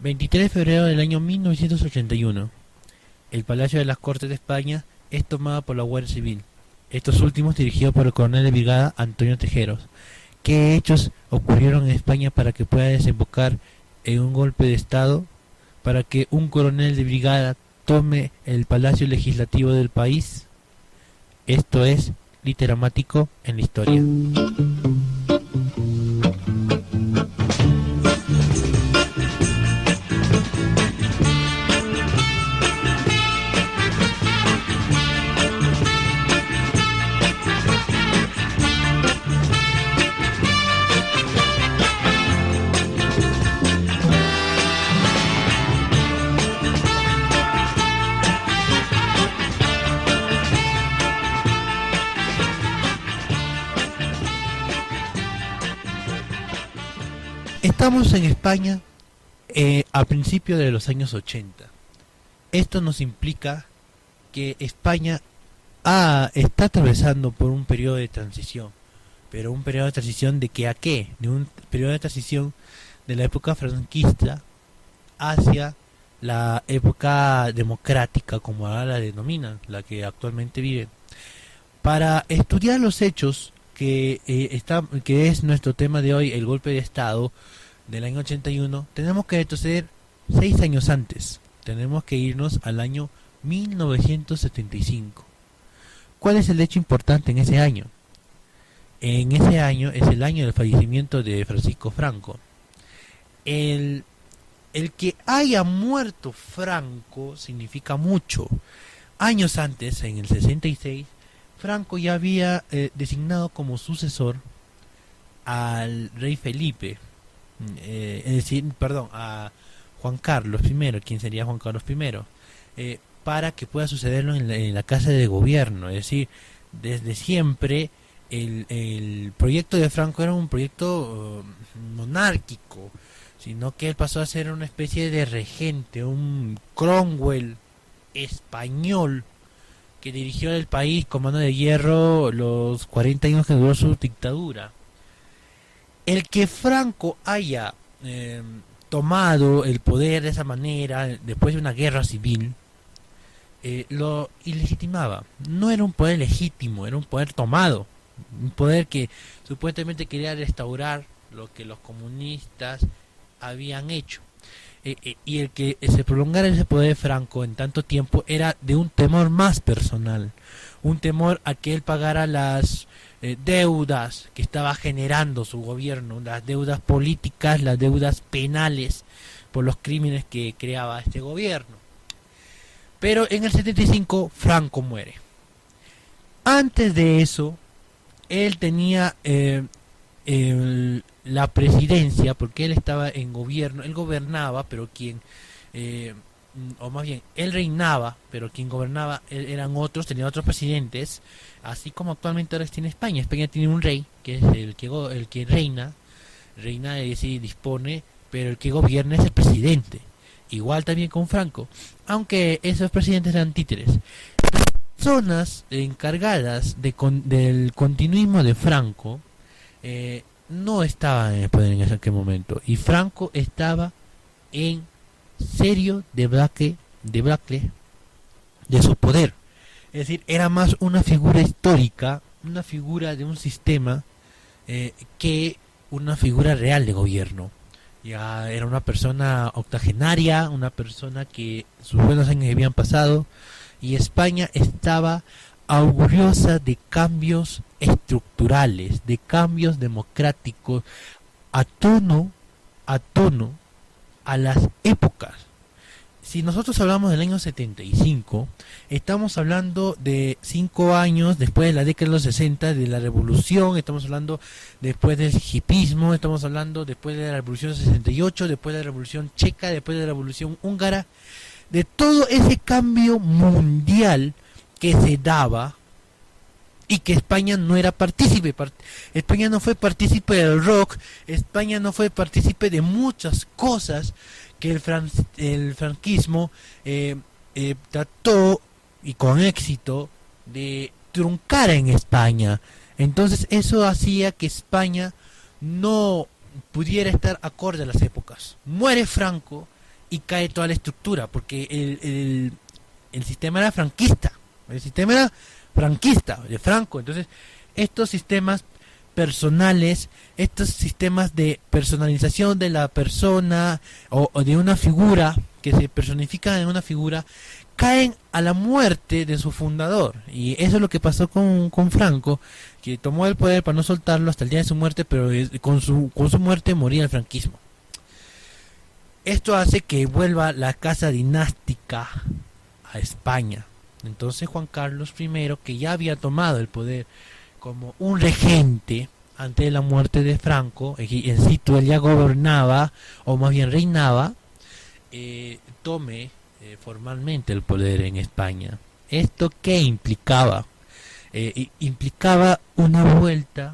23 de febrero del año 1981. El Palacio de las Cortes de España es tomado por la Guardia Civil. Estos últimos dirigidos por el coronel de brigada Antonio Tejeros. ¿Qué hechos ocurrieron en España para que pueda desembocar en un golpe de Estado? Para que un coronel de brigada tome el Palacio Legislativo del país. Esto es Literamático en la Historia. Estamos en España a principios de los años 80. Esto nos implica que España está atravesando por un periodo de transición. Pero un periodo de transición ¿de qué a qué? De un periodo de transición de la época franquista hacia la época democrática, como ahora la denominan, la que actualmente vive. Para estudiar los hechos que es nuestro tema de hoy, el golpe de Estado del año 81, tenemos que retroceder 6 años antes. Tenemos que irnos al año 1975. ¿Cuál es el hecho importante en ese año? En ese año es el año del fallecimiento de Francisco Franco. El que haya muerto Franco significa mucho. Años antes, en el 66, Franco ya había designado como sucesor al rey Felipe, a Juan Carlos I, quien sería Juan Carlos I, para que pueda sucederlo en la casa de gobierno. Es decir, desde siempre el proyecto de Franco era un proyecto monárquico, sino que él pasó a ser una especie de regente, un Cromwell español, que dirigió el país con mano de hierro los 40 años que duró su dictadura. El que Franco haya tomado el poder de esa manera, después de una guerra civil, lo ilegitimaba. No era un poder legítimo, era un poder tomado. Un poder que supuestamente quería restaurar lo que los comunistas habían hecho. Y el que se prolongara ese poder de Franco en tanto tiempo era de un temor más personal, un temor a que él pagara las deudas que estaba generando su gobierno, las deudas políticas, las deudas penales por los crímenes que creaba este gobierno. Pero en el 75 Franco muere. Antes de eso, él tenía la presidencia, porque él estaba en gobierno, él gobernaba, pero o más bien, él reinaba, pero quien gobernaba eran otros, tenía otros presidentes, así como actualmente ahora tiene España. España tiene un rey, que es el que reina, es decir, dispone, pero el que gobierna es el presidente. Igual también con Franco, aunque esos presidentes eran títeres. Personas encargadas del continuismo de Franco no estaban en el poder en aquel momento, y Franco estaba en serio debacle de su poder. Es decir, era más una figura histórica, una figura de un sistema, que una figura real de gobierno. Ya era una persona octogenaria, una persona que sus buenos años habían pasado, y España estaba auguriosa de cambios estructurales, de cambios democráticos, a tono a las épocas. Si nosotros hablamos del año 75, estamos hablando de 5 años después de la década de los 60, de la revolución, estamos hablando después del hipismo, estamos hablando después de la revolución 68, después de la revolución checa, después de la revolución húngara, de todo ese cambio mundial que se daba y que España no era partícipe. España no fue partícipe del rock, España no fue partícipe de muchas cosas que el franquismo trató, y con éxito, de truncar en España. Entonces eso hacía que España no pudiera estar acorde a las épocas. Muere Franco y cae toda la estructura, porque el sistema era franquista, el sistema era franquista, de Franco. Entonces, estos sistemas personales, estos sistemas de personalización de la persona o de una figura, que se personifican en una figura, caen a la muerte de su fundador. Y eso es lo que pasó con Franco, que tomó el poder para no soltarlo hasta el día de su muerte, pero con su muerte moría el franquismo. Esto hace que vuelva la casa dinástica a España. Entonces Juan Carlos I, que ya había tomado el poder como un regente antes de la muerte de Franco, en situ él ya gobernaba, o más bien reinaba, tome formalmente el poder en España. ¿Esto qué implicaba? Implicaba una vuelta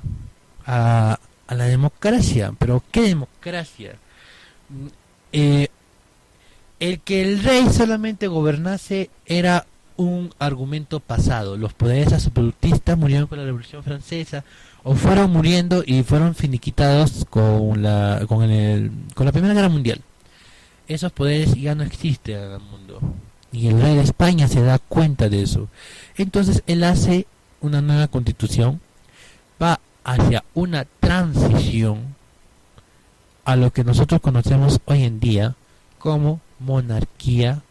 a la democracia. ¿Pero qué democracia? El que el rey solamente gobernase era un argumento pasado. Los poderes absolutistas murieron con la Revolución Francesa, o fueron muriendo y fueron finiquitados con la Primera Guerra Mundial. Esos poderes ya no existen en el mundo, y el rey de España se da cuenta de eso. Entonces él hace una nueva constitución, va hacia una transición a lo que nosotros conocemos hoy en día como monarquía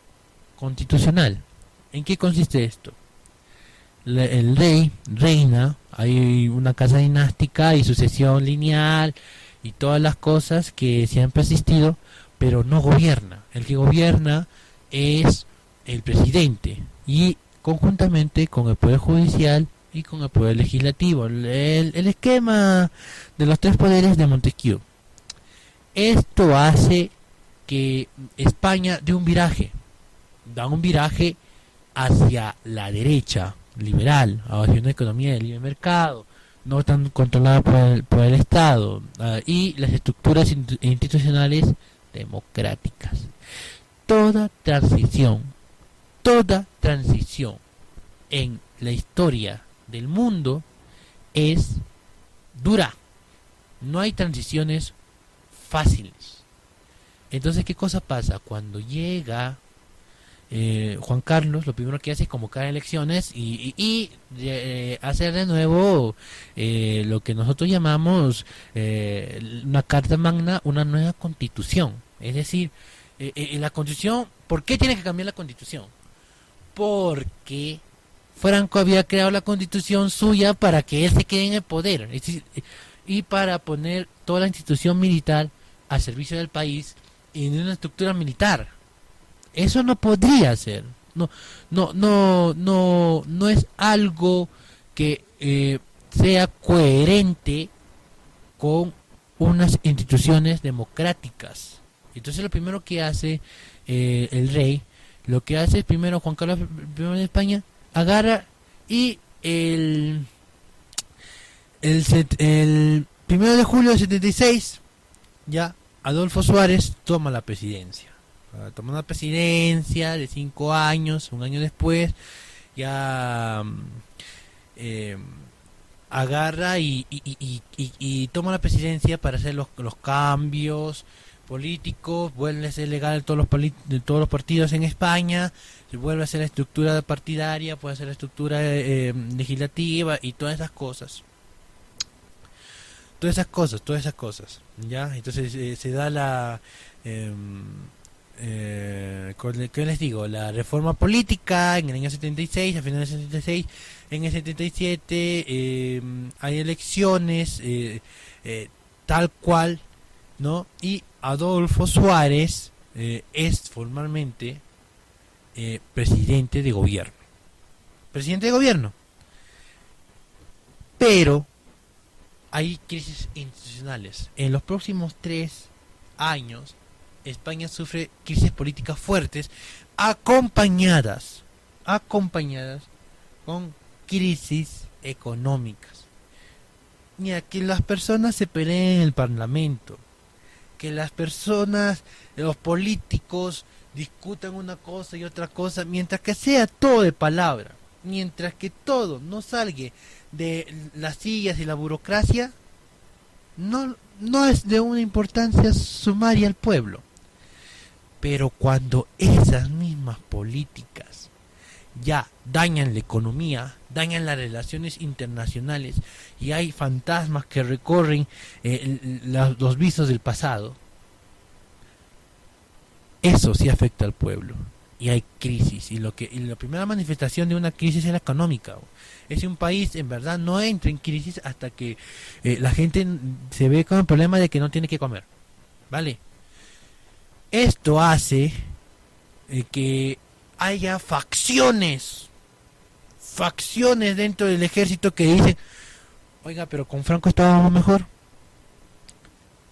constitucional. ¿En qué consiste esto? El rey reina, hay una casa dinástica y sucesión lineal y todas las cosas que siempre han existido, pero no gobierna. El que gobierna es el presidente, y conjuntamente con el poder judicial y con el poder legislativo, el esquema de los tres poderes de Montesquieu. Esto hace que España dé un viraje, da un viraje hacia la derecha liberal, hacia una economía de libre mercado, no tan controlada por el Estado, y las estructuras institucionales democráticas. Toda transición en la historia del mundo es dura. No hay transiciones fáciles. Entonces, ¿qué cosa pasa? Cuando llega Juan Carlos, lo primero que hace es convocar elecciones y hacer de nuevo lo que nosotros llamamos una carta magna, una nueva constitución. Es decir, la constitución, ¿por qué tiene que cambiar la constitución? Porque Franco había creado la constitución suya para que él se quede en el poder, es decir, y para poner toda la institución militar al servicio del país en una estructura militar. Eso no podría ser. No es algo que sea coherente con unas instituciones democráticas. Entonces lo primero que hace el rey, lo que hace es primero Juan Carlos I de España, agarra y el 1 de julio de 76 ya Adolfo Suárez toma la presidencia. Toma una presidencia de 5 años, un año después, ya agarra y toma la presidencia para hacer los cambios políticos, vuelve a ser legal todos los partidos en España, se vuelve a hacer la estructura partidaria, puede hacer la estructura legislativa y todas esas cosas. Todas esas cosas, ¿ya? Entonces se da la... ¿qué les digo? La reforma política en el año 76, a finales del 76, en el 77 hay elecciones tal cual, ¿no? Y Adolfo Suárez es formalmente presidente de gobierno. Presidente de gobierno. Pero hay crisis institucionales. En los próximos 3 años España sufre crisis políticas fuertes acompañadas con crisis económicas. Mira, que las personas se peleen en el Parlamento, que las personas, los políticos discutan una cosa y otra cosa, mientras que sea todo de palabra, mientras que todo no salga de las sillas y la burocracia, no es de una importancia sumaria al pueblo. Pero cuando esas mismas políticas ya dañan la economía, dañan las relaciones internacionales y hay fantasmas que recorren los visos del pasado, eso sí afecta al pueblo y hay crisis, y la primera manifestación de una crisis es la económica. Es un país en verdad no entra en crisis hasta que la gente se ve con el problema de que no tiene que comer, ¿vale? Esto hace que haya facciones dentro del ejército que dicen, oiga, pero con Franco estábamos mejor,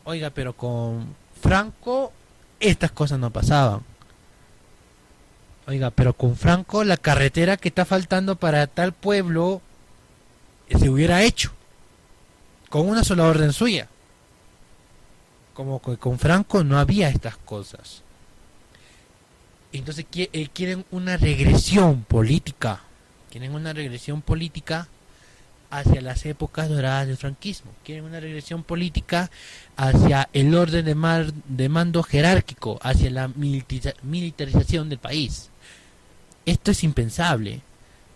oiga, pero con Franco estas cosas no pasaban, oiga, pero con Franco la carretera que está faltando para tal pueblo se hubiera hecho con una sola orden suya. Como que con Franco no había estas cosas. Entonces quieren una regresión política. Quieren una regresión política hacia las épocas doradas del franquismo. Quieren una regresión política hacia el orden de mando jerárquico, hacia la militarización del país. Esto es impensable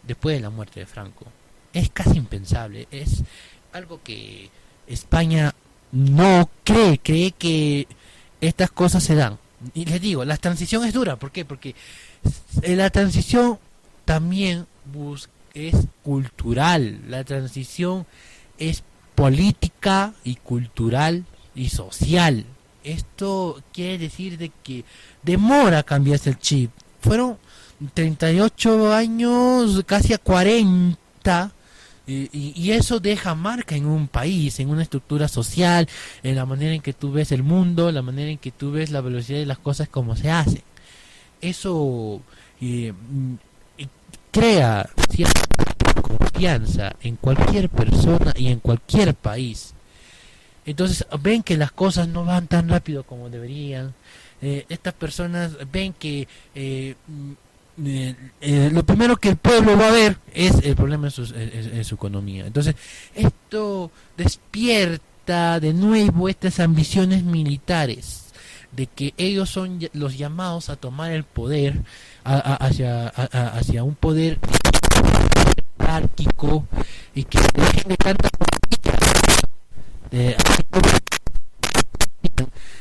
después de la muerte de Franco. Es casi impensable. Es algo que España no cree que estas cosas se dan. Y les digo, la transición es dura. ¿Por qué? Porque la transición también es cultural. La transición es política y cultural y social. Esto quiere decir de que demora cambiarse el chip. Fueron 38 años, casi a 40. Y eso deja marca en un país, en una estructura social, en la manera en que tú ves el mundo, la manera en que tú ves la velocidad de las cosas como se hacen. Eso crea cierta confianza en cualquier persona y en cualquier país. Entonces ven que las cosas no van tan rápido como deberían. Estas personas ven que lo primero que el pueblo va a ver es el problema en su economía. Entonces esto despierta de nuevo estas ambiciones militares de que ellos son los llamados a tomar el poder hacia un poder jerárquico y que dejen de tanta política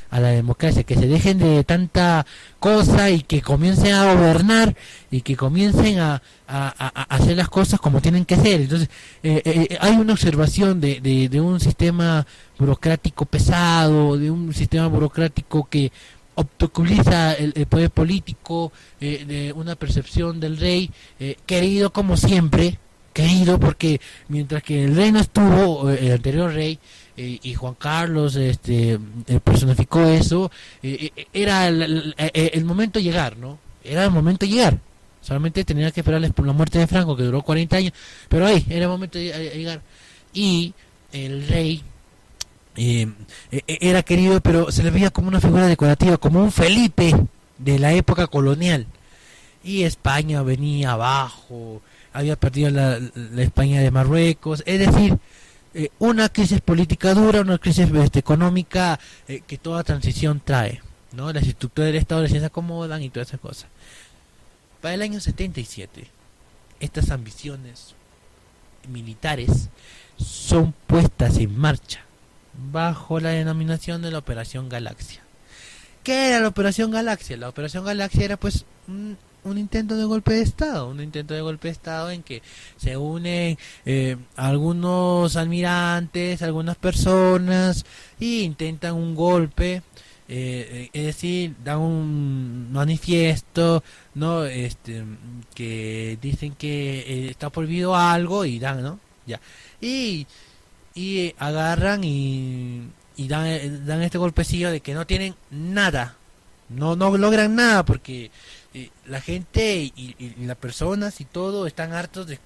a la democracia, que se dejen de tanta cosa y que comiencen a gobernar y que comiencen a hacer las cosas como tienen que ser. Entonces hay una observación de un sistema burocrático pesado, de un sistema burocrático que obstaculiza el poder político, de una percepción del rey querido como siempre, querido porque mientras que el rey no estuvo, el anterior rey, y Juan Carlos personificó eso, era el momento de llegar, ¿no? Era el momento de llegar. Solamente tenía que esperarles por la muerte de Franco, que duró 40 años, pero ahí era el momento de llegar. Y el rey era querido, pero se le veía como una figura decorativa, como un Felipe de la época colonial. Y España venía abajo, había perdido la España de Marruecos, es decir, una crisis política dura, una crisis económica que toda transición trae, ¿no? Las estructuras del Estado recién se acomodan y todas esas cosas. Para el año 77, estas ambiciones militares son puestas en marcha bajo la denominación de la Operación Galaxia. ¿Qué era la Operación Galaxia? La Operación Galaxia era pues un intento de golpe de Estado, en que se unen algunos almirantes, algunas personas y intentan un golpe, es decir, dan un manifiesto, no, que dicen que está prohibido algo y dan, ¿no? Ya. Y agarran y dan este golpecillo de que no tienen nada, no logran nada porque la gente y las personas y todo están hartos de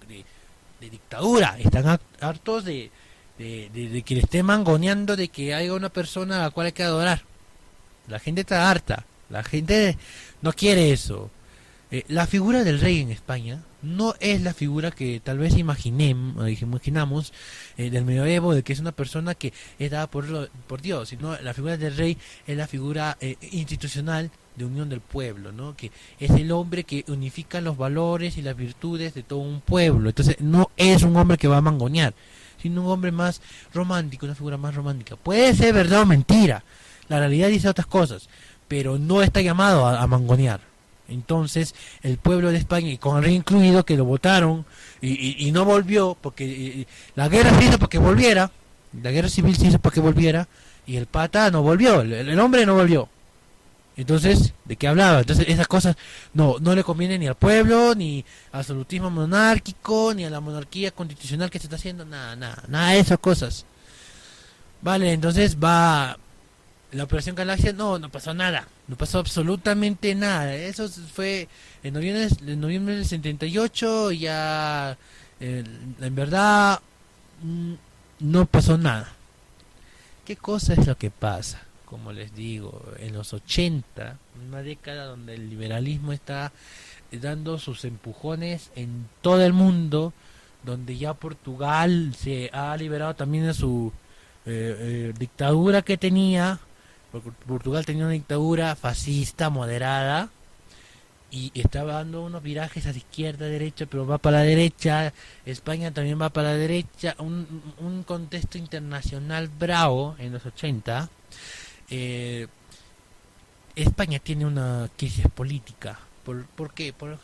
dictadura, están hartos de que le estén mangoneando de que haya una persona a la cual hay que adorar. La gente está harta, la gente no quiere eso. La figura del rey en España no es la figura que tal vez imaginamos del medioevo, de que es una persona que es dada por Dios, sino la figura del rey es la figura institucional de unión del pueblo, ¿no? Que es el hombre que unifica los valores y las virtudes de todo un pueblo. Entonces no es un hombre que va a mangonear, sino un hombre más romántico, una figura más romántica. Puede ser verdad o mentira, la realidad dice otras cosas, pero no está llamado a mangonear. Entonces el pueblo de España, y con el rey incluido, que lo votaron y no volvió, porque la guerra se hizo para que volviera, la guerra civil se hizo para que volviera, y el pata no volvió, el hombre no volvió. Entonces, ¿de qué hablaba? Entonces esas cosas no le conviene ni al pueblo, ni al absolutismo monárquico, ni a la monarquía constitucional que se está haciendo, nada de esas cosas. Vale, entonces va la Operación Galaxia, no pasó nada, no pasó absolutamente nada. Eso fue en noviembre del 78, ya en verdad no pasó nada. ¿Qué cosa es lo que pasa? Como les digo, en los 80, una década donde el liberalismo está dando sus empujones en todo el mundo, donde ya Portugal se ha liberado también de su dictadura que tenía. Portugal tenía una dictadura fascista, moderada, y estaba dando unos virajes a la izquierda, derecha, pero va para la derecha. España también va para la derecha. Un contexto internacional bravo en los 80. España tiene una crisis política. ¿Por qué? Por los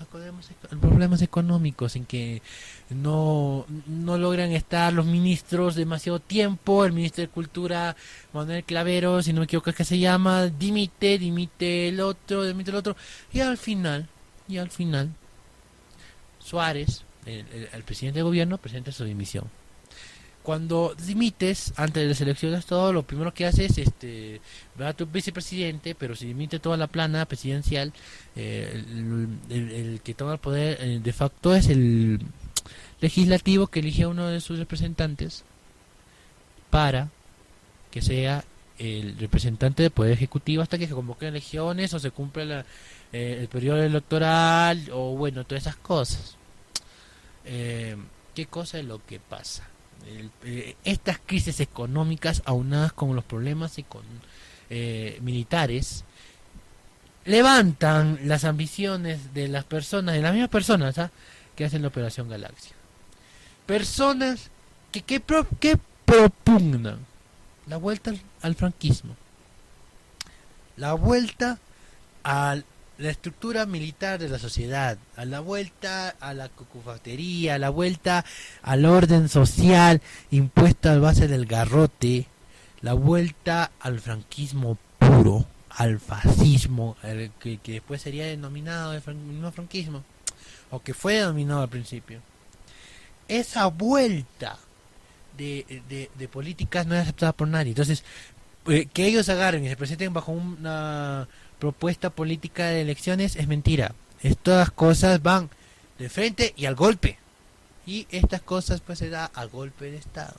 problemas económicos, en que no logran estar los ministros demasiado tiempo. El ministro de Cultura, Manuel Clavero, si no me equivoco, es que se llama, dimite el otro, y al final, Suárez, el presidente de gobierno, presenta su dimisión. Cuando dimites antes de las elecciones, todo lo primero que haces es va a tu vicepresidente, pero si dimite toda la plana presidencial, el que toma el poder de facto es el legislativo, que elige a uno de sus representantes para que sea el representante del poder ejecutivo hasta que se convoquen elecciones o se cumpla el periodo electoral, o bueno, todas esas cosas. ¿Qué cosa es lo que pasa? Estas crisis económicas aunadas con los problemas militares levantan las ambiciones de las personas, de las mismas personas que hacen la Operación Galaxia. Personas que propugnan la vuelta al franquismo, la vuelta a la estructura militar de la sociedad, a la vuelta a la cucufatería, a la vuelta al orden social impuesto a base del garrote, la vuelta al franquismo puro, al fascismo, que después sería denominado el mismo franquismo, o que fue denominado al principio. Esa vuelta de políticas no es aceptada por nadie. Entonces, que ellos agarren y se presenten bajo una propuesta política de elecciones es mentira. Estas cosas van de frente y al golpe, y estas cosas pues se da al golpe de Estado.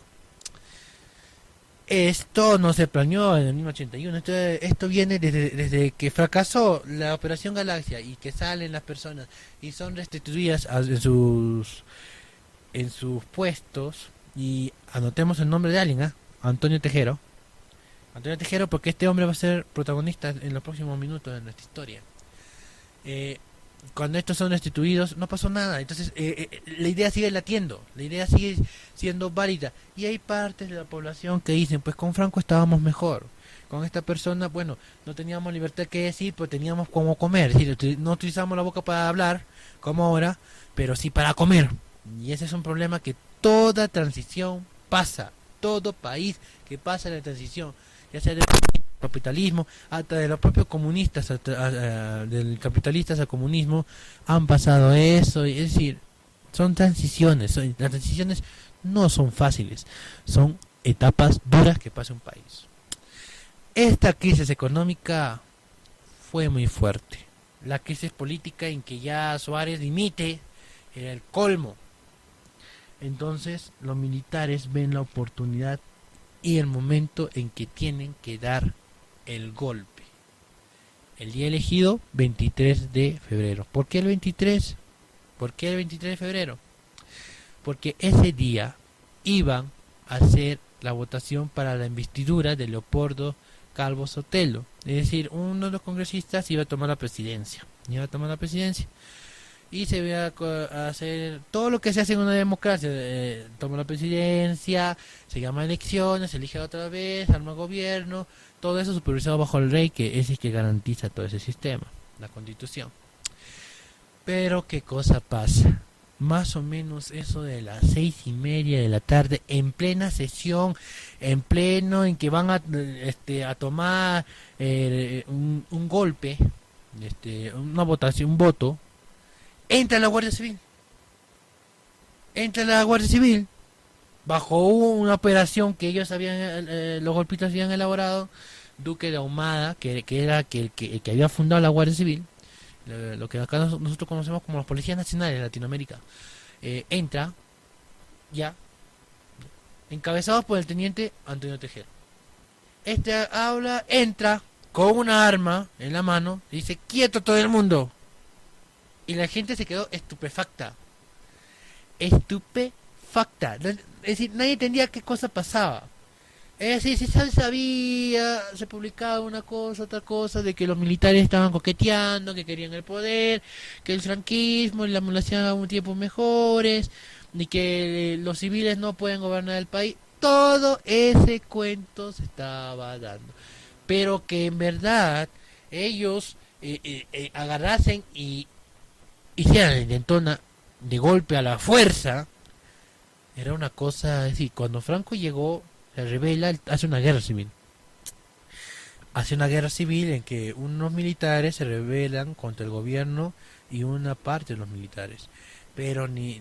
Esto no se planeó en el mismo 81, esto viene desde que fracasó la Operación Galaxia, y que salen las personas y son restituidas en sus puestos. Y anotemos el nombre de alguien, Antonio Tejero, porque este hombre va a ser protagonista en los próximos minutos de nuestra historia. Cuando estos son destituidos no pasó nada. Entonces la idea sigue latiendo, la idea sigue siendo válida, y hay partes de la población que dicen, pues con Franco estábamos mejor, con esta persona, bueno, no teníamos libertad que decir, pues teníamos como comer, es decir, no utilizamos la boca para hablar como ahora, pero sí para comer. Y ese es un problema que toda transición pasa, todo país que pasa la transición, ya sea del capitalismo hasta de los propios comunistas, del capitalistas al comunismo, han pasado eso. Es decir, son transiciones, las transiciones no son fáciles, son etapas duras que pasa un país. Esta crisis económica fue muy fuerte. La crisis política, en que ya Suárez dimite, era el colmo. Entonces los militares ven la oportunidad y el momento en que tienen que dar el golpe. El día elegido, 23 de febrero. ¿Por qué el 23? ¿Por qué el 23 de febrero? Porque ese día iban a hacer la votación para la investidura de Leopoldo Calvo Sotelo. Es decir, uno de los congresistas iba a tomar la presidencia. Y se iba a hacer todo lo que se hace en una democracia. Toma la presidencia, se llama elecciones, se elige otra vez, arma gobierno. Todo eso supervisado bajo el rey, que es el que garantiza todo ese sistema, la constitución. Pero ¿qué cosa pasa? Más o menos eso de las 6:30 de la tarde, en plena sesión, en que van a tomar un golpe, una votación, un voto, entra la Guardia Civil. Bajo una operación que ellos habían, los golpistas habían elaborado. Duque de Ahumada, que era el que había fundado la Guardia Civil, lo que acá nosotros conocemos como los policías nacionales de Latinoamérica, entra ya encabezados por el teniente Antonio Tejero. Entra con una arma en la mano y dice: quieto todo el mundo. Y la gente se quedó estupefacta. Es decir, nadie entendía qué cosa pasaba. Es decir, se sabía, se publicaba una cosa, otra cosa, de que los militares estaban coqueteando, que querían el poder, que el franquismo y la hacían a un tiempo mejores, ni que los civiles no pueden gobernar el país. Todo ese cuento se estaba dando. Pero que en verdad ellos agarrasen y hicieran la intentona de golpe a la fuerza, era una cosa. Es decir, cuando Franco llegó, se revela, hace una guerra civil. En que unos militares se rebelan contra el gobierno y una parte de los militares. Pero ni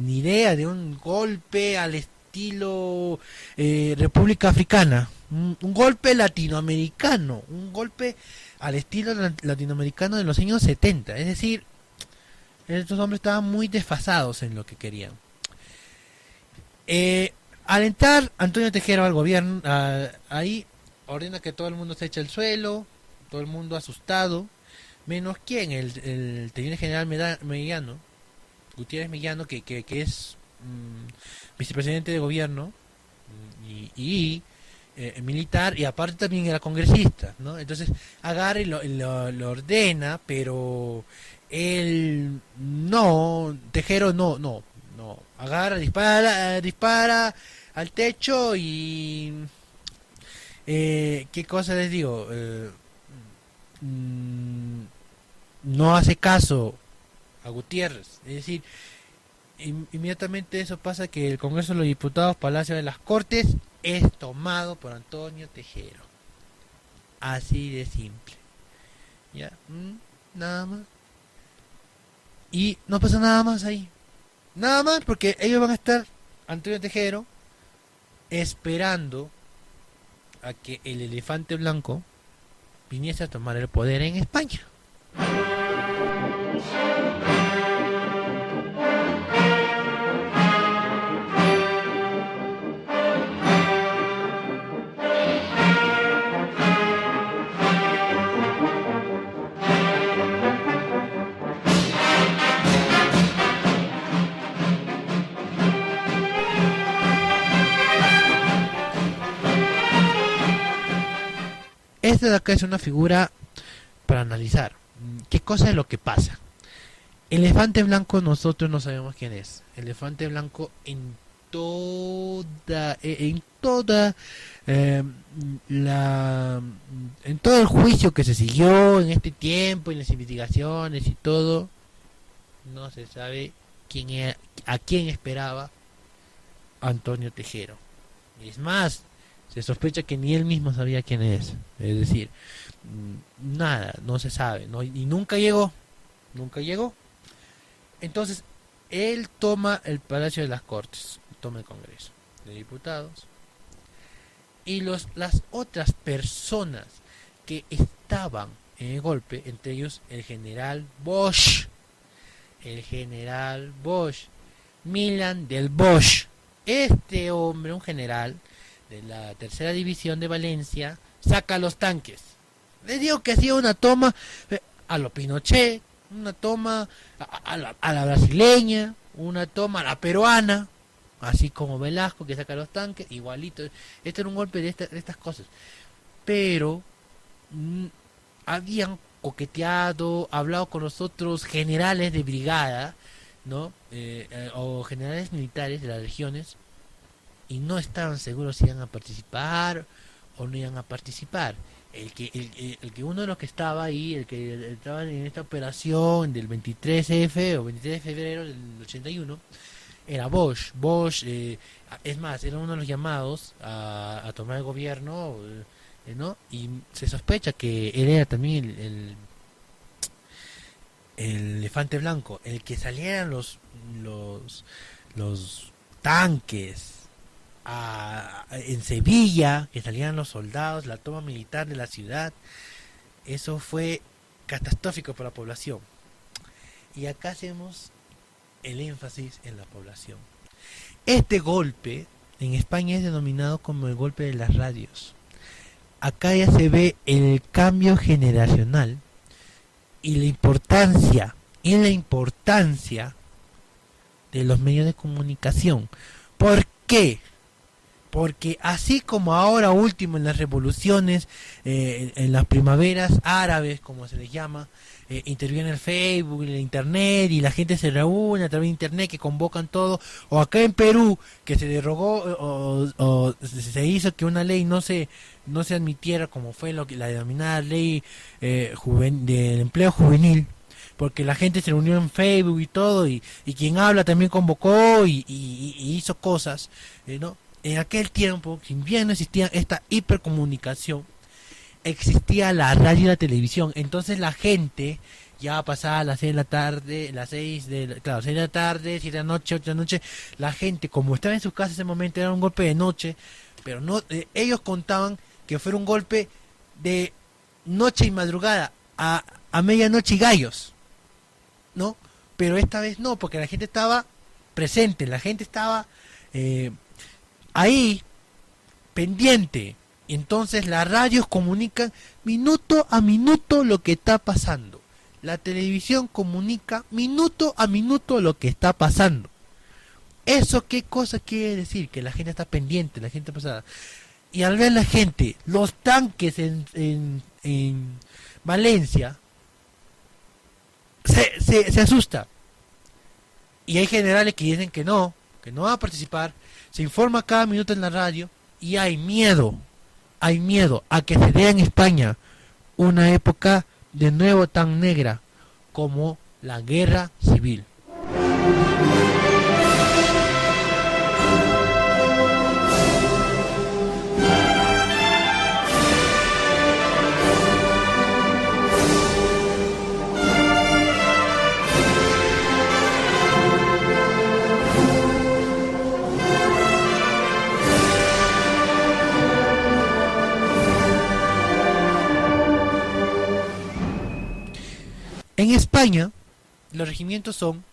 idea de un golpe al estilo República Africana. Un golpe latinoamericano. Un golpe al estilo latinoamericano de los años 70. Es decir, estos hombres estaban muy desfasados en lo que querían. Al entrar Antonio Tejero al gobierno, ahí ordena que todo el mundo se eche al suelo, todo el mundo asustado, menos quién, el teniente general Mellano, Gutiérrez Mellano, que es vicepresidente de gobierno y militar, y aparte también era congresista, ¿no? Entonces agarra y lo ordena, pero él Tejero no, agarra, dispara al techo y qué cosa les digo, no hace caso a Gutiérrez. Es decir, inmediatamente eso pasa, que el Congreso de los Diputados, Palacio de las Cortes, es tomado por Antonio Tejero. Así de simple. Ya, nada más. Y no pasa nada más ahí. Nada más, porque ellos van a estar, Antonio Tejero, esperando a que el elefante blanco viniese a tomar el poder en España. Esta de acá es una figura para analizar. ¿Qué cosa es lo que pasa? Elefante blanco, nosotros no sabemos quién es. Elefante blanco en toda en todo el juicio que se siguió en este tiempo, en las investigaciones y todo, no se sabe a quién esperaba Antonio Tejero. Es más, se sospecha que ni él mismo sabía quién es. Es decir, nada, no se sabe, ¿no? Y nunca llegó. Entonces, él toma el Palacio de las Cortes, toma el Congreso de Diputados, y las otras personas que estaban en el golpe, entre ellos el general Bosch, Milan del Bosch. Este hombre, un general de la tercera división de Valencia, saca los tanques. Les digo que hacía una toma a lo Pinochet, una toma a la brasileña, una toma a la peruana, así como Velasco que saca los tanques, igualito. Este era un golpe de estas cosas. Pero mm, habían coqueteado, hablado con los otros generales de brigada, ¿no? O generales militares de las regiones, y no estaban seguros si iban a participar o no iban a participar. El que uno de los que estaba ahí, el que estaba en esta operación del 23F o 23 de febrero del 81, era Bosch. Bosch, es más, era uno de los llamados a tomar el gobierno, ¿no? Y se sospecha que él era también el elefante blanco, el que salieran los tanques en Sevilla, que salían los soldados, la toma militar de la ciudad. Eso fue catastrófico para la población. Y acá hacemos el énfasis en la población. Este golpe en España es denominado como el golpe de las radios. Acá ya se ve el cambio generacional y la importancia de los medios de comunicación. ¿Por qué? Porque así como ahora último en las revoluciones, en las primaveras árabes, como se les llama, interviene el Facebook, el Internet, y la gente se reúne a través de Internet, que convocan todo, o acá en Perú, que se derogó o se hizo que una ley no se admitiera, como fue la denominada ley del empleo juvenil, porque la gente se reunió en Facebook y todo, y quien habla también convocó y hizo cosas, ¿no? En aquel tiempo, si bien no existía esta hipercomunicación, existía la radio y la televisión. Entonces la gente ya pasaba a las 6 de la tarde, las 6 claro, 6 de la tarde, 7 de la noche, 8 de la noche, la gente, como estaba en sus casas en ese momento, era un golpe de noche, pero no, ellos contaban que fuera un golpe de noche y madrugada, a medianoche y gallos, ¿no? Pero esta vez no, porque la gente estaba presente, la gente estaba ahí, pendiente. Entonces las radios comunican minuto a minuto lo que está pasando. La televisión comunica minuto a minuto lo que está pasando. ¿Eso qué cosa quiere decir? Que la gente está pendiente, la gente pasada. Y al ver la gente, los tanques en Valencia, se asusta. Y hay generales que dicen que no van a participar. Se informa cada minuto en la radio y hay miedo a que se dé en España una época de nuevo tan negra como la guerra civil. En España, los regimientos son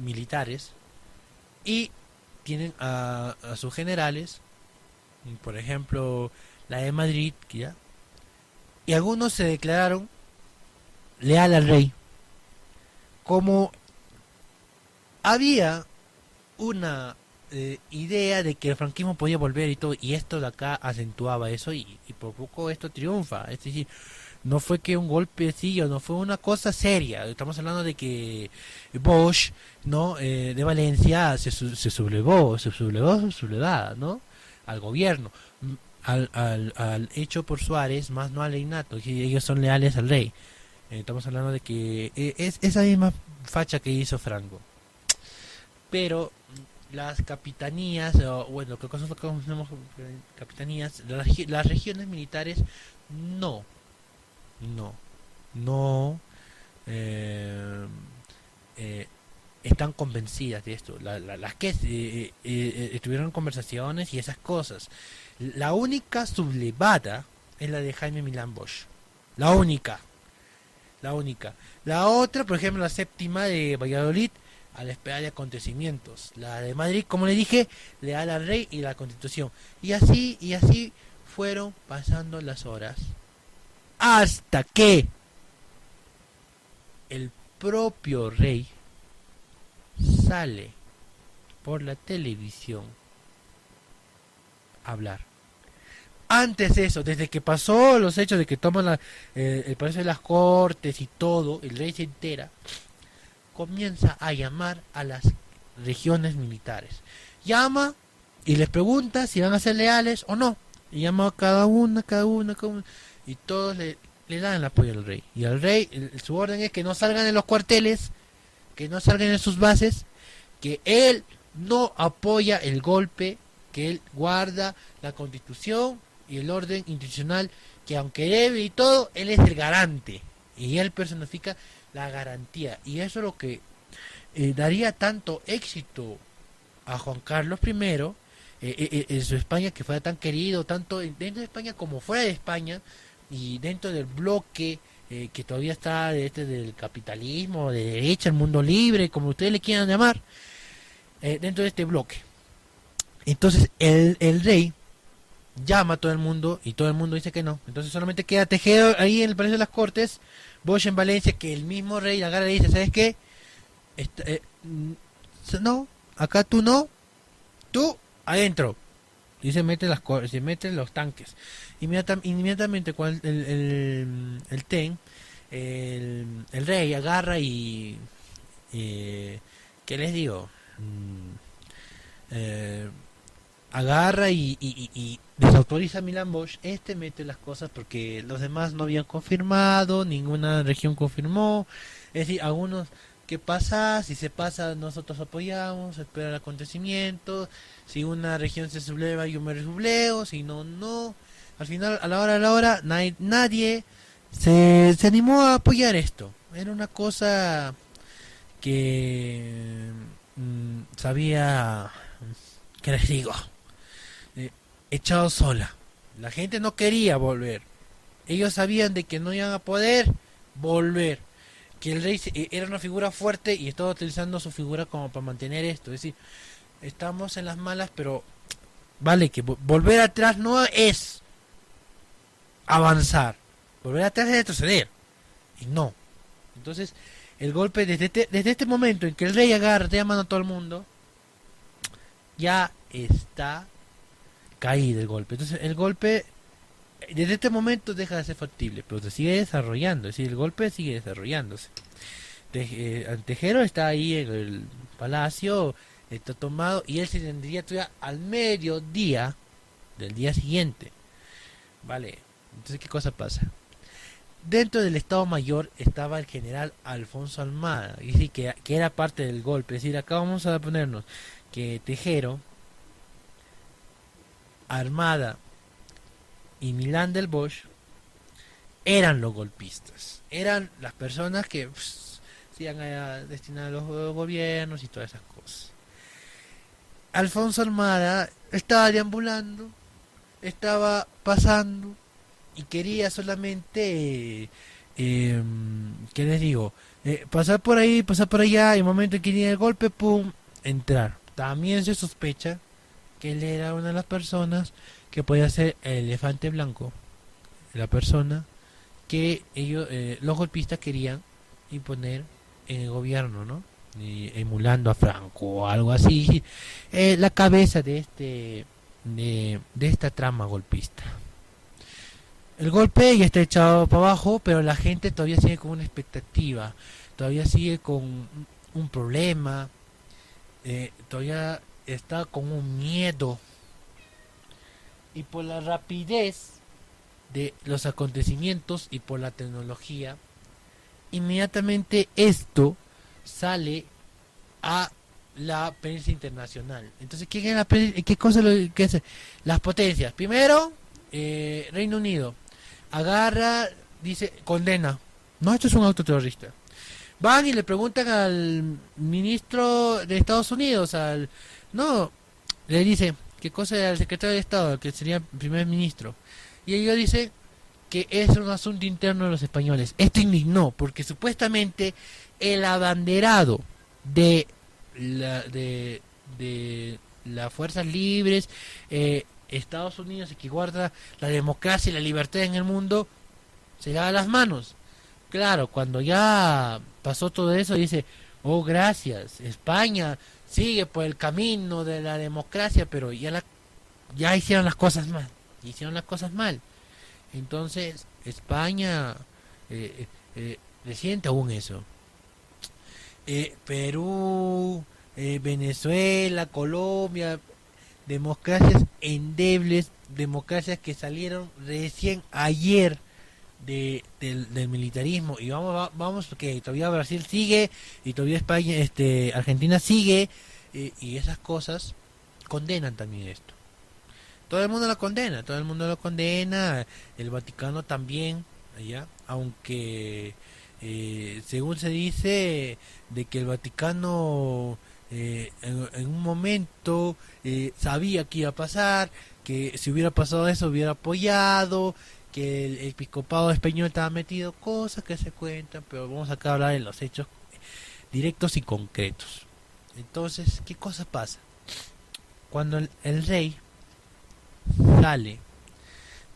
militares y tienen a sus generales, por ejemplo, la de Madrid, ¿ya? Y algunos se declararon leal al rey. Como había una idea de que el franquismo podía volver y todo, y esto de acá acentuaba eso, y por poco esto triunfa. Es decir, no fue que un golpecillo, no fue una cosa seria. Estamos hablando de que Bosch, ¿no? De Valencia se sublevó su sublevada, ¿no? Al gobierno, al hecho por Suárez, más no al reinato, que ellos son leales al rey. Estamos hablando de que es esa misma facha que hizo Franco. Pero las capitanías, bueno, que nosotros conocemos capitanías, las regiones militares no están convencidas de esto. Las que estuvieron conversaciones y esas cosas. La única sublevada es la de Jaime Milán Bosch. La única. La otra, por ejemplo, la séptima de Valladolid, a la espera de acontecimientos. La de Madrid, como le dije, leal al rey y la Constitución. Y así fueron pasando las horas, hasta que el propio rey sale por la televisión a hablar. Antes de eso, desde que pasó los hechos de que toman el Palacio de las Cortes y todo, el rey se entera, comienza a llamar a las regiones militares. Llama y les pregunta si van a ser leales o no. Y llama a cada una, y todos le dan el apoyo al rey. Y al rey, su orden es que no salgan de los cuarteles, que no salgan de sus bases, que él no apoya el golpe, que él guarda la constitución y el orden institucional, que aunque debe y todo, él es el garante. Y él personifica la garantía. Y eso es lo que daría tanto éxito a Juan Carlos I en su España, que fuera tan querido, tanto dentro de España como fuera de España, y dentro del bloque que todavía está del capitalismo, de derecha, el mundo libre, como ustedes le quieran llamar, dentro de este bloque. Entonces el rey llama a todo el mundo y todo el mundo dice que no. Entonces solamente queda Tejero ahí en el Palacio de las Cortes, Bosch en Valencia, que el mismo rey agarra y dice, ¿sabes qué? No, acá tú no, tú adentro. Y se mete se meten los tanques. Inmediatamente cuando el rey agarra y ¿qué les digo? Agarra y desautoriza a Milán Bosch. Mete las cosas porque los demás no habían confirmado, ninguna región confirmó. Es decir, algunos, ¿qué pasa? Si se pasa, nosotros apoyamos, espera el acontecimiento. Si una región se subleva, yo me subleo. Si no, no. Al final, a la hora, nadie se animó a apoyar esto. Era una cosa que sabía, ¿qué les digo? Echado sola. La gente no quería volver. Ellos sabían de que no iban a poder volver. Que el rey era una figura fuerte y estaba utilizando su figura como para mantener esto. Es decir, estamos en las malas, pero vale, que volver atrás no es avanzar. Volver atrás es retroceder. Y no. Entonces, el golpe desde este momento en que el rey agarra, te llaman a todo el mundo, ya está caído el golpe. Entonces, el golpe desde este momento deja de ser factible, pero se sigue desarrollando. Es decir, el golpe sigue desarrollándose. Tejero está ahí en el palacio, está tomado, y él se tendría todavía al mediodía del día siguiente. Vale, entonces, ¿qué cosa pasa? Dentro del Estado Mayor estaba el general Alfonso Almada, y sí, que era parte del golpe. Es decir, acá vamos a ponernos que Tejero, Armada y Milán del Bosch eran los golpistas, eran las personas que se iban a destinar a los gobiernos y todas esas cosas. Alfonso Almada estaba deambulando, estaba pasando y quería solamente, ¿qué les digo? Pasar por ahí, pasar por allá, y en el momento en que tenía el golpe, pum, entrar. También se sospecha que él era una de las personas que podía ser el elefante blanco, la persona que ellos, los golpistas, querían imponer en el gobierno, ¿no? Emulando a Franco o algo así, la cabeza de esta trama golpista. El golpe ya está echado para abajo, pero la gente todavía sigue con una expectativa, todavía sigue con un problema, todavía está con un miedo. Y por la rapidez de los acontecimientos y por la tecnología, inmediatamente esto sale a la prensa internacional. Entonces, ¿quién es la prensa? ¿Qué cosa que hace? Las potencias. Primero, Reino Unido agarra, dice, condena. No, esto es un autoterrorista. Van y le preguntan al ministro de Estados Unidos, no, le dice, ¿qué cosa era el secretario de Estado, que sería el primer ministro? Y ellos dicen que es un asunto interno de los españoles. Esto indignó, porque supuestamente el abanderado de las fuerzas libres, Estados Unidos, y que guarda la democracia y la libertad en el mundo, se lava las manos. Claro, cuando ya pasó todo eso y dice, oh gracias, España sigue por el camino de la democracia, pero ya hicieron las cosas mal, entonces España resiente aún eso. Perú, Venezuela, Colombia, democracias endebles, democracias que salieron recién ayer del militarismo, y vamos que todavía Brasil sigue y todavía España, Argentina sigue, y esas cosas condenan también esto. Todo el mundo lo condena, el Vaticano también, ¿ya? Aunque según se dice de que el Vaticano en un momento sabía que iba a pasar, que si hubiera pasado eso hubiera apoyado, que el episcopado español estaba metido, cosas que se cuentan, pero vamos acá a hablar de los hechos directos y concretos. Entonces, ¿qué cosa pasa? Cuando el rey sale,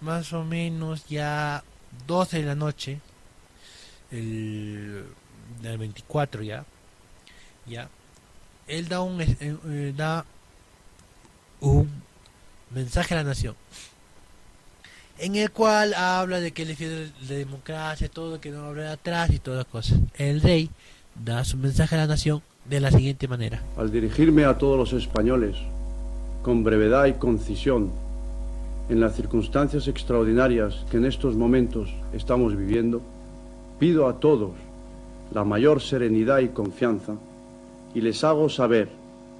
más o menos ya 12 de la noche, del 24 ya, él da un mensaje a la nación, en el cual habla de que él defiende la democracia, todo, que no habla de atrás y todas las cosas. El rey da su mensaje a la nación de la siguiente manera. Al dirigirme a todos los españoles, con brevedad y concisión, en las circunstancias extraordinarias que en estos momentos estamos viviendo, pido a todos la mayor serenidad y confianza y les hago saber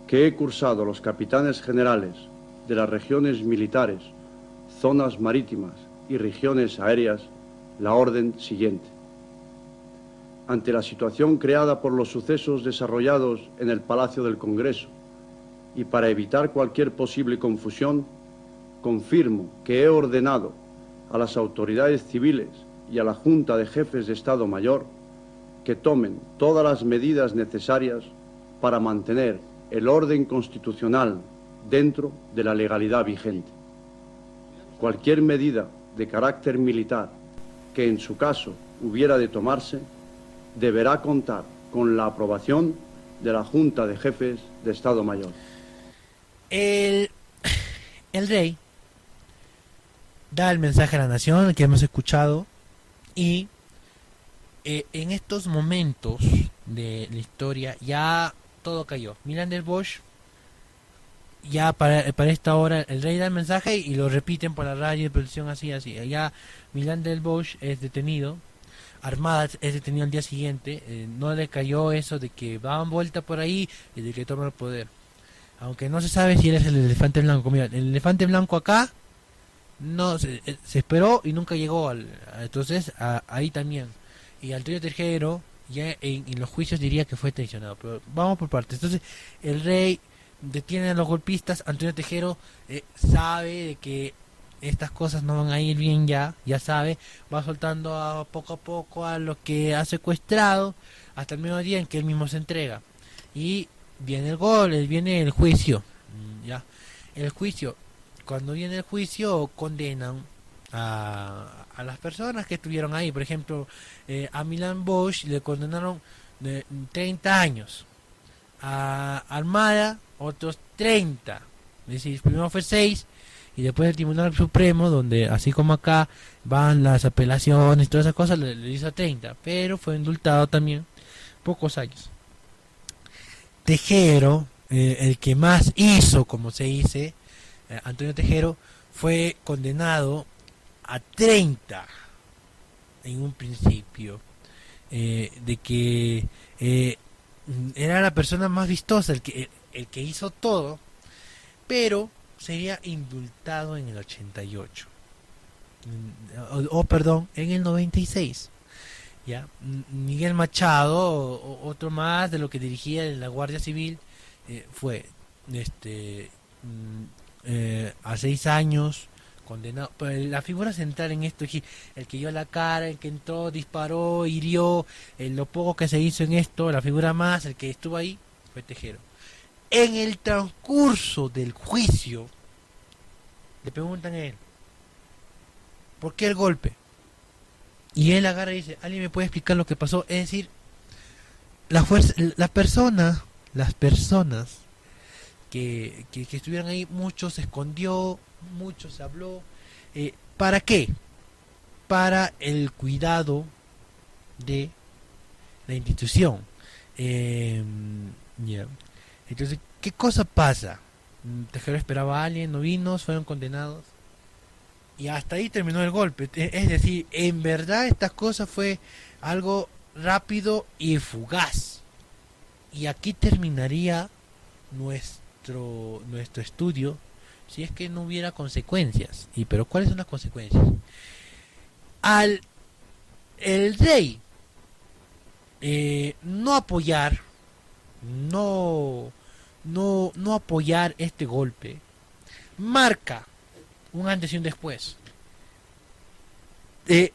que he cursado a los capitanes generales de las regiones militares, zonas marítimas y regiones aéreas la orden siguiente. Ante la situación creada por los sucesos desarrollados en el Palacio del Congreso y para evitar cualquier posible confusión, confirmo que he ordenado a las autoridades civiles y a la Junta de Jefes de Estado Mayor que tomen todas las medidas necesarias para mantener el orden constitucional dentro de la legalidad vigente. Cualquier medida de carácter militar que en su caso hubiera de tomarse deberá contar con la aprobación de la Junta de Jefes de Estado Mayor. El rey da el mensaje a la nación que hemos escuchado, y en estos momentos de la historia ya todo cayó. Millán del Bosch, ya para esta hora el rey da el mensaje y lo repiten por la radio de producción así. Ya Millán del Bosch es detenido, Armada es detenido al día siguiente, no le cayó eso de que daban vuelta por ahí y de que toma el poder. Aunque no se sabe si él es el elefante blanco. Mira, el elefante blanco acá no se esperó y nunca llegó entonces ahí también. Y Antonio Tejero ya en los juicios diría que fue traicionado, pero vamos por partes. Entonces el rey detiene a los golpistas. Antonio Tejero sabe de que estas cosas no van a ir bien, ya sabe, va soltando poco a poco a los que ha secuestrado hasta el mismo día en que él mismo se entrega, y viene viene el juicio. Ya el juicio, cuando viene el juicio condenan a las personas que estuvieron ahí. Por ejemplo, a Millán Bosch le condenaron de 30 años, a Armada otros 30, es decir, primero fue 6 y después el Tribunal Supremo, donde así como acá van las apelaciones y todas esas cosas, le hizo 30, pero fue indultado también pocos años. Tejero, el que más hizo, como se dice, Antonio Tejero, fue condenado a 30 en un principio, de que era la persona más vistosa, el que hizo todo, pero sería indultado en el 88, perdón, en el 96. ¿Ya? Miguel Machado, otro más de lo que dirigía la Guardia Civil, fue a 6 años condenado. Pero la figura central en esto es el que dio la cara, el que entró, disparó, hirió, lo poco que se hizo en esto, la figura más, el que estuvo ahí, fue Tejero. En el transcurso del juicio le preguntan a él, ¿por qué el golpe? Y él agarra y dice, ¿alguien me puede explicar lo que pasó? Es decir, las personas que estuvieron ahí, mucho se escondió, mucho se habló. ¿Para qué? Para el cuidado de la institución. Ya. Entonces, ¿qué cosa pasa? Tejero esperaba a alguien, no vino, fueron condenados. Y hasta ahí terminó el golpe. Es decir, en verdad esta cosa fue algo rápido y fugaz. Y aquí terminaría nuestro estudio si es que no hubiera consecuencias. Pero ¿cuáles son las consecuencias? Al el rey no apoyar, no apoyar este golpe, marca un antes y un después.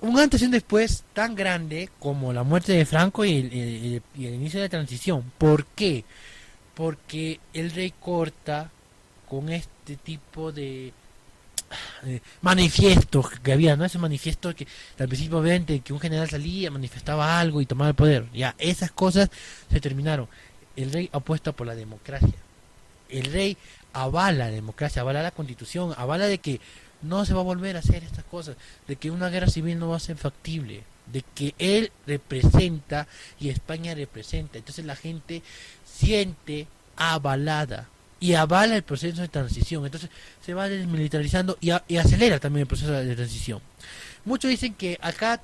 Un antes y un después tan grande como la muerte de Franco y el inicio de la transición. ¿Por qué? Porque el rey corta con este tipo de manifiestos que había, ¿no? Ese manifiesto que al principio obviamente que un general salía, manifestaba algo y tomaba el poder. Ya, esas cosas se terminaron. El rey apuesta por la democracia. El rey avala la democracia, avala la constitución, avala de que no se va a volver a hacer estas cosas, de que una guerra civil no va a ser factible, de que él representa y España representa. Entonces la gente siente avalada y avala el proceso de transición. Entonces se va desmilitarizando y acelera también el proceso de transición. Muchos dicen que acá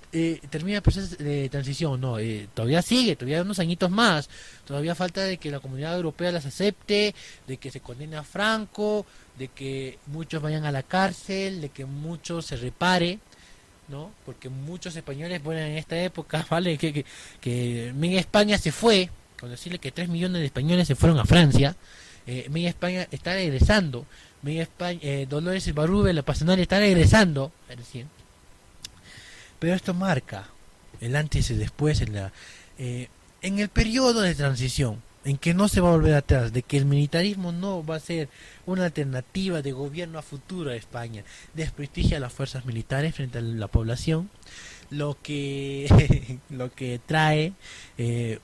termina el proceso de transición. No, todavía sigue, todavía unos añitos más. Todavía falta de que la comunidad europea las acepte, de que se condene a Franco, de que muchos vayan a la cárcel, de que muchos se repare, ¿no? Porque muchos españoles, bueno, en esta época, ¿vale? Que media España se fue, con decirle que 3 millones de españoles se fueron a Francia. Media España está regresando. Media España, Dolores Ibarrube, la Pasionaria, está regresando. Es decir, pero esto marca el antes y después en el periodo de transición, en que no se va a volver atrás, de que el militarismo no va a ser una alternativa de gobierno a futuro de España, desprestigia a las fuerzas militares frente a la población, lo que trae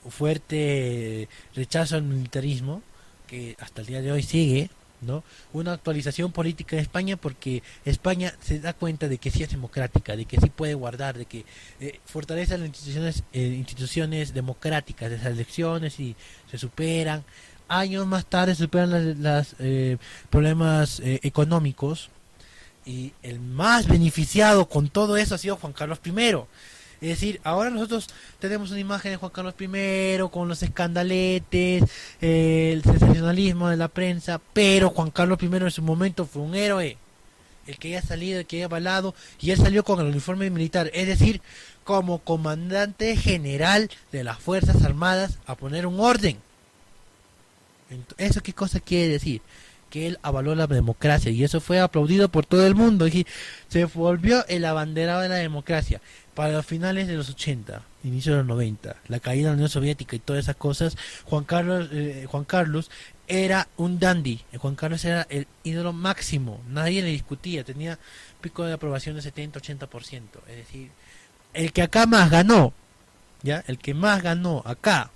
fuerte rechazo al militarismo, que hasta el día de hoy sigue, ¿no? Una actualización política de España, porque España se da cuenta de que sí es democrática, de que sí puede guardar, de que fortalece las instituciones democráticas, de esas elecciones y se superan. Años más tarde se superan los problemas económicos, y el más beneficiado con todo eso ha sido Juan Carlos I. Es decir, ahora nosotros tenemos una imagen de Juan Carlos I con los escandaletes, el sensacionalismo de la prensa, pero Juan Carlos I en su momento fue un héroe, el que haya salido, el que haya avalado, y él salió con el uniforme militar, es decir, como comandante general de las Fuerzas Armadas a poner un orden. ¿Eso qué cosa quiere decir? Que él avaló la democracia, y eso fue aplaudido por todo el mundo. Y se volvió el abanderado de la democracia. Para los finales de los 80, inicio de los 90, la caída de la Unión Soviética y todas esas cosas, Juan Carlos era un dandy. Juan Carlos era el ídolo máximo, nadie le discutía, tenía pico de aprobación de 70-80%. Es decir, el que acá más ganó, ¿ya? El que más ganó acá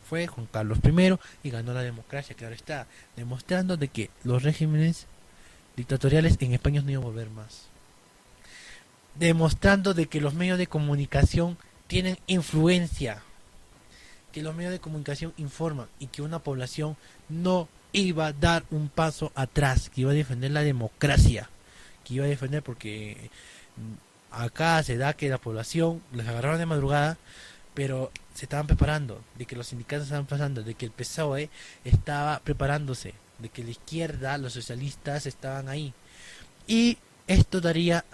fue Juan Carlos I, y ganó la democracia, claro está, demostrando de que los regímenes dictatoriales en España no iban a volver más, demostrando de que los medios de comunicación tienen influencia, que los medios de comunicación informan, y que una población no iba a dar un paso atrás, que iba a defender la democracia, que iba a defender, porque acá se da que la población les agarraron de madrugada, pero se estaban preparando, de que los sindicatos estaban pasando, de que el PSOE estaba preparándose, de que la izquierda, los socialistas estaban ahí, y esto daría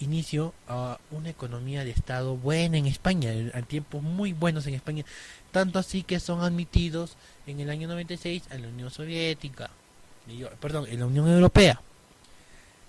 inicio a una economía de Estado buena en España, a tiempos muy buenos en España, tanto así que son admitidos en el año 96 en la Unión Soviética, en la Unión Europea,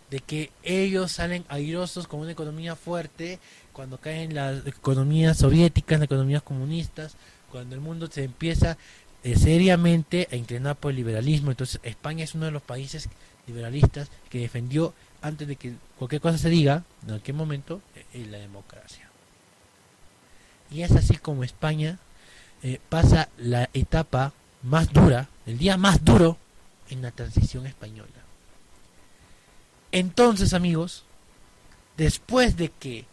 de que ellos salen airosos con una economía fuerte cuando caen las economías soviéticas, las economías comunistas, cuando el mundo se empieza seriamente a inclinar por el liberalismo. Entonces España es uno de los países liberalistas que defendió, antes de que cualquier cosa se diga, en aquel momento, la democracia. Y es así como España pasa la etapa más dura, el día más duro en la transición española. Entonces, amigos, después de que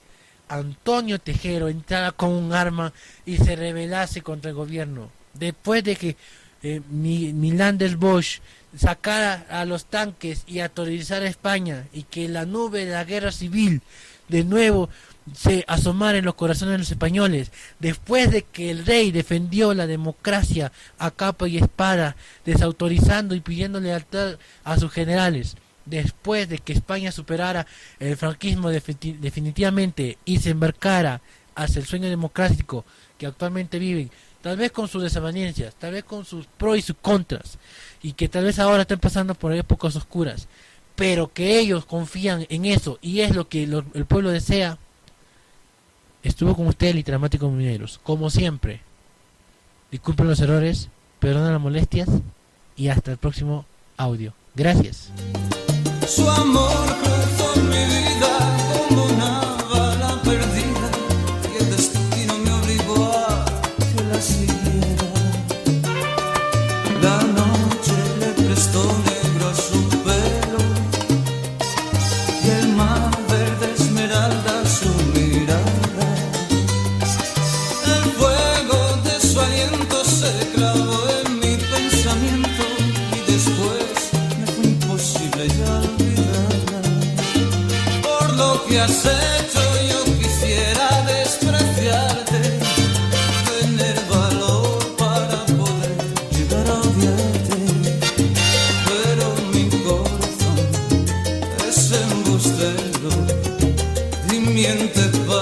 Antonio Tejero entrara con un arma y se rebelase contra el gobierno, después de que Milán del Bosch sacara a los tanques y aterrorizara a España, y que la nube de la guerra civil de nuevo se asomara en los corazones de los españoles, después de que el rey defendió la democracia a capa y espada, desautorizando y pidiendo lealtad a sus generales, después de que España superara el franquismo definitivamente y se embarcara hacia el sueño democrático que actualmente viven, tal vez con sus desavenencias, tal vez con sus pros y sus contras, y que tal vez ahora estén pasando por épocas oscuras, pero que ellos confían en eso y es lo que el pueblo desea. Estuvo con ustedes Literamáticos Mineros, como siempre. Disculpen los errores, perdonen las molestias y hasta el próximo audio. Gracias. Su amor cruzó mi vida como una bala perdida y el destino me obligó a que la siguiera. La noche le prestó negro a su pelo y el mar verde esmeralda a su mirada. El fuego de su aliento se clavó en mi pensamiento y después me fue imposible ya olvidarla. Por lo que has hecho yo quisiera despreciarte, tener valor para poder llegar a odiarte, pero mi corazón es embustero y miente para